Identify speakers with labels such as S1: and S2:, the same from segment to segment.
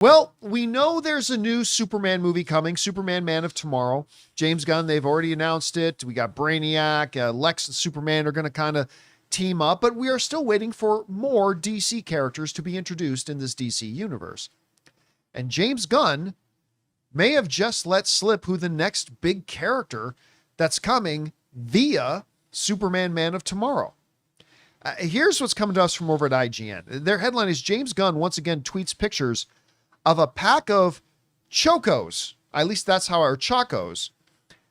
S1: Well, we know there's a new Superman movie coming, Superman Man of Tomorrow. James Gunn, they've already announced it. We got Brainiac, Lex and Superman are going to kind of team up, but we are still waiting for more DC characters to be introduced in this DC universe. And James Gunn may have just let slip who the next big character that's coming via Superman Man of Tomorrow. Here's what's coming to us from over at IGN. Their headline is James Gunn once again tweets pictures of a pack of Chocos. At least that's how our Chacos.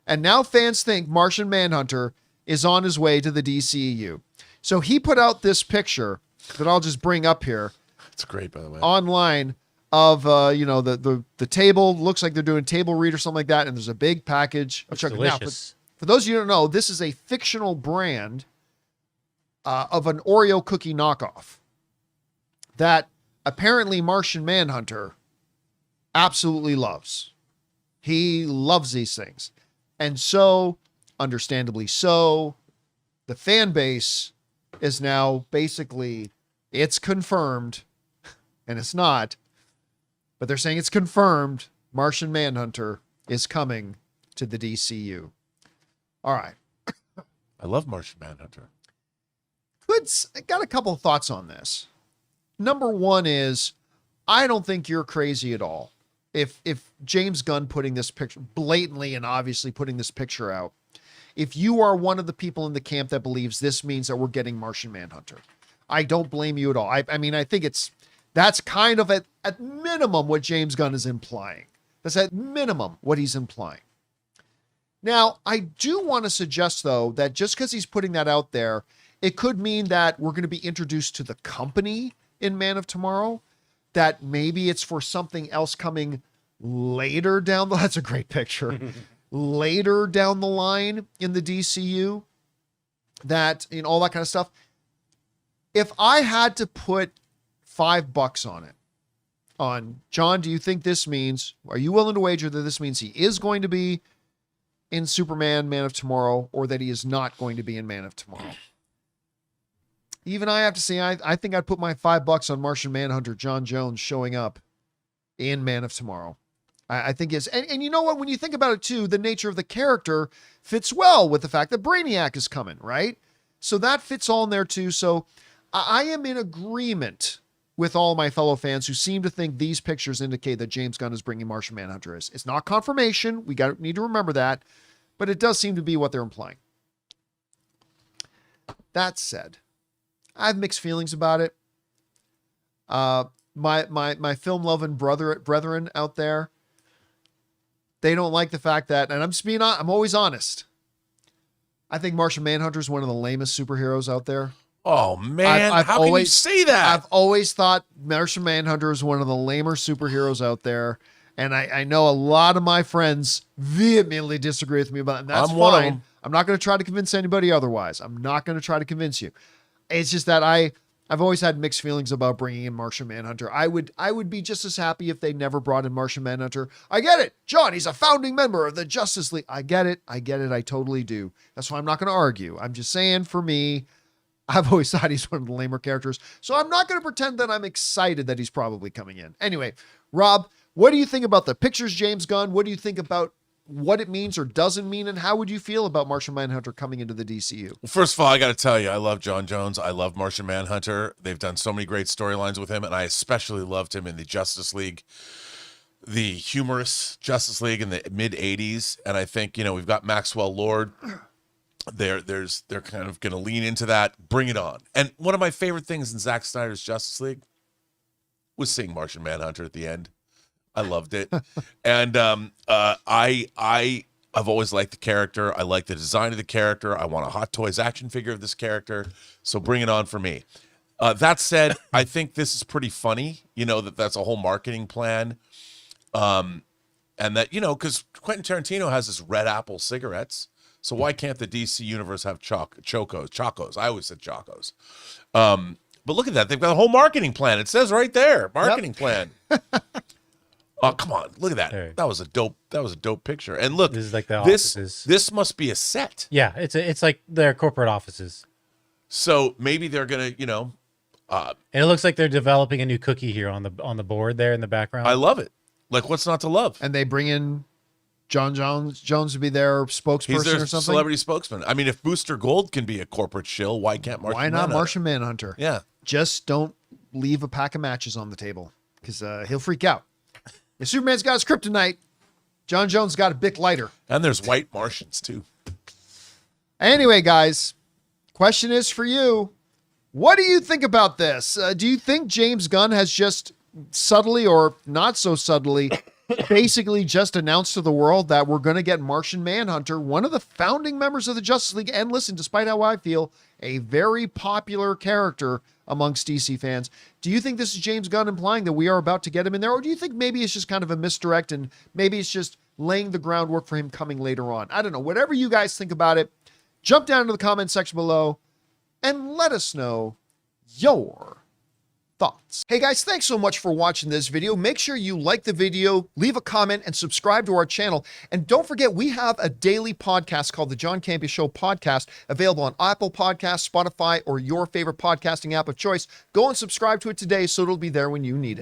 S1: And now fans think Martian Manhunter is on his way to the DCEU. So he put out this picture that I'll just bring up here.
S2: It's great, by the way.
S1: Online of, the table. Looks like they're doing table read or something like that. And there's a big package of Chocos. Now, for those of you who don't know, this is a fictional brand of an Oreo cookie knockoff that apparently Martian Manhunter absolutely loves. He loves these things. And so, understandably so, the fan base is now basically, it's confirmed, and it's not, but they're saying it's confirmed, Martian Manhunter is coming to the DCU. All right.
S2: I love Martian Manhunter.
S1: I got a couple of thoughts on this. Number one is, I don't think you're crazy at all. If James Gunn putting this picture, blatantly and obviously putting this picture out, if you are one of the people in the camp that believes this means that we're getting Martian Manhunter, I don't blame you at all. I mean, I think that's kind of at minimum what James Gunn is implying. That's at minimum what he's implying. Now, I do want to suggest, though, that just because he's putting that out there, it could mean that we're going to be introduced to the company in Man of Tomorrow, that maybe it's for something else coming later down that's a great picture, later down the line in the DCU, that, all that kind of stuff. If I had to put $5 on John, do you think this means, are you willing to wager that this means he is going to be in Superman Man of Tomorrow, or that he is not going to be in Man of Tomorrow? Even I have to say, I think I'd put my $5 on Martian Manhunter, John Jones, showing up in Man of Tomorrow. I think is, and you know what, when you think about it too, the nature of the character fits well with the fact that Brainiac is coming, right? So that fits all in there too. So I am in agreement with all my fellow fans who seem to think these pictures indicate that James Gunn is bringing Martian Manhunter. It's not confirmation. We need to remember that, but it does seem to be what they're implying. That said, I have mixed feelings about it. My film loving brethren out there, they don't like the fact that, and I'm always honest. I think Martian Manhunter is one of the lamest superheroes out there.
S2: Oh man, how can you say that?
S1: I've always thought Martian Manhunter is one of the lamer superheroes out there. And I know a lot of my friends vehemently disagree with me about it. And that's fine. I'm not going to try to convince anybody otherwise. I'm not going to try to convince you. It's just that I've always had mixed feelings about bringing in Martian Manhunter. I would be just as happy if they never brought in Martian Manhunter. I get it. John, he's a founding member of the Justice League. I get it. I totally do. That's why I'm not going to argue. I'm just saying, for me, I've always thought he's one of the lamer characters. So I'm not going to pretend that I'm excited that he's probably coming in. Anyway, Rob, what do you think about the pictures, James Gunn? What do you think about what it means or doesn't mean, and how would you feel about Martian Manhunter coming into the DCU?
S2: Well, first of all, I got to tell you, I love John Jones. I love Martian Manhunter. They've done so many great storylines with him, and I especially loved him in the Justice League, the humorous Justice League in the mid-'80s. And I think, we've got Maxwell Lord. They're kind of going to lean into that. Bring it on. And one of my favorite things in Zack Snyder's Justice League was seeing Martian Manhunter at the end. I loved it. And I've always liked the character. I like the design of the character. I want a Hot Toys action figure of this character. So bring it on for me. That said, I think this is pretty funny, that's a whole marketing plan. And that, because Quentin Tarantino has this Red Apple cigarettes. So why can't the DC universe have Chocos? I always said Chocos. But look at that. They've got a whole marketing plan. It says right there, marketing plan. Oh, come on. Look at that. Hey. That was a dope picture. And look,
S3: this is like the offices.
S2: This must be a set.
S3: Yeah, it's like their corporate offices.
S2: So maybe they're going to,
S3: And it looks like they're developing a new cookie here on the board there in the background.
S2: I love it. Like, what's not to love?
S1: And they bring in John Jones to be their spokesperson
S2: He's their
S1: or something.
S2: celebrity spokesman. I mean, if Booster Gold can be a corporate shill, why can't Martian
S1: Why not
S2: Manhunter?
S1: Martian Manhunter?
S2: Yeah.
S1: Just don't leave a pack of matches on the table because he'll freak out. If Superman's got his kryptonite, John Jones got a Bic lighter.
S2: And there's white Martians, too.
S1: Anyway, guys, question is for you. What do you think about this? Do you think James Gunn has just subtly or not so subtly basically just announced to the world that we're going to get Martian Manhunter, one of the founding members of the Justice League, and listen, despite how I feel, a very popular character amongst DC fans. Do you think this is James Gunn implying that we are about to get him in there? Or do you think maybe it's just kind of a misdirect and maybe it's just laying the groundwork for him coming later on? I don't know. Whatever you guys think about it, jump down to the comment section below and let us know your thoughts. Hey guys, thanks so much for watching this video. Make sure you like the video, leave a comment, and subscribe to our channel. And don't forget, we have a daily podcast called the John Campea Show podcast, available on Apple Podcasts, Spotify, or your favorite podcasting app of choice. Go and subscribe to it today so it'll be there when you need it.